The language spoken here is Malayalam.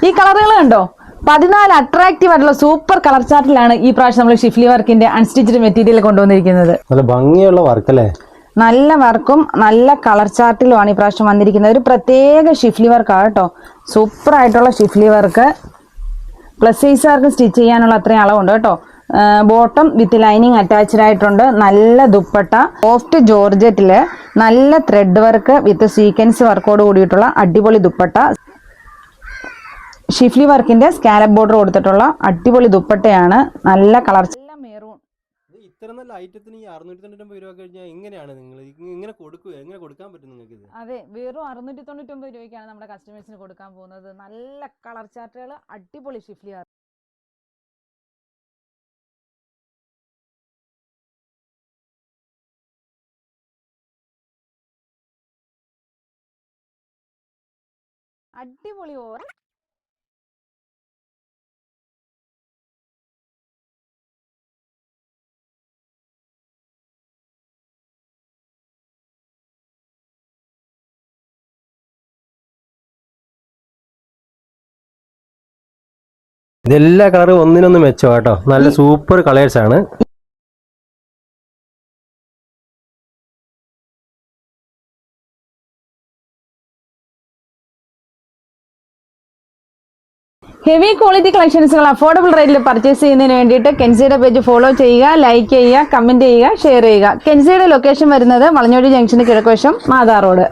ഈ കളറുകൾ കണ്ടോ? 14 അട്രാക്റ്റീവ് ആയിട്ടുള്ള സൂപ്പർ കളർ ചാർട്ടിലാണ് ഈ പ്രാവശ്യം നമ്മൾ ഷിഫ്ലി വർക്കിന്റെ അൺസ്റ്റിച്ച്ഡ് മെറ്റീരിയൽ കൊണ്ടുവന്നിരിക്കുന്നത്. നല്ല ഭംഗിയുള്ള വർക്ക് അല്ലേ? നല്ല വർക്കും നല്ല കളർ ചാർട്ടിലുമാണ് ഈ പ്രാവശ്യം വന്നിരിക്കുന്നത്. ഒരു പ്രത്യേക ഷിഫ്ലി വർക്കാണ് കേട്ടോ. സൂപ്പർ ആയിട്ടുള്ള ഷിഫ്ലി വർക്ക്. പ്ലസ് സൈസുകാർക്ക് സ്റ്റിച്ച് ചെയ്യാനുള്ള അത്രയും അളവുണ്ട് കേട്ടോ. ബോട്ടം വിത്ത് ലൈനിങ് അറ്റാച്ച്ഡ് ആയിട്ടുണ്ട്. നല്ല ദുപ്പട്ട, സോഫ്റ്റ് ജോർജറ്റില് നല്ല ത്രെഡ് വർക്ക് വിത്ത് സീക്വൻസ് വർക്കോട് കൂടിയിട്ടുള്ള അടിപൊളി ദുപ്പട്ട. ഷിഫ്ലി വർക്കിന്റെ സ്കാലപ്പ് ബോർഡർ കൊടുത്തിട്ടുള്ള അടിപൊളി ദുപ്പട്ടയാണ്. നല്ല കളർ. മെറൂൺ. ഇത്ര നല്ല ഐറ്റത്തിന് ഈ 699 രൂപ കഴിഞ്ഞാൽ എങ്ങനെയാണ് നിങ്ങൾ ഇങ്ങനെ കൊടുക്കുക? എങ്ങനെ കൊടുക്കാൻ പറ്റും നിങ്ങൾക്ക് ഇത്? അതെ, വെറും 699 രൂപയ്ക്കാണ് നമ്മുടെ കസ്റ്റമേഴ്സിന് കൊടുക്കാൻ പോകുന്നത്. നല്ല കളർ ചാർട്ടുകൾ, അടിപൊളി ഷിഫ്ലി വർക്ക്. അടിപൊളി ഓവർ. ഇതെല്ലാ കളറും ഒന്നിനൊന്ന് മെച്ചം കേട്ടോ. നല്ല സൂപ്പർ കളേഴ്സ് ആണ്. ഹെവി ക്വാളിറ്റി കളക്ഷൻസുകൾ അഫോർഡബിൾ റേറ്റിൽ പർച്ചേസ് ചെയ്യുന്നതിന് വേണ്ടിയിട്ട് കെൻസിയുടെ പേജ് ഫോളോ ചെയ്യുക, ലൈക്ക് ചെയ്യുക, കമന്റ് ചെയ്യുക, ഷെയർ ചെയ്യുക. കെൻസിയുടെ ലൊക്കേഷൻ വരുന്നത് വളഞ്ഞോടി ജംഗ്ഷന് കിഴക്കുവശം, മാതാ റോഡ്.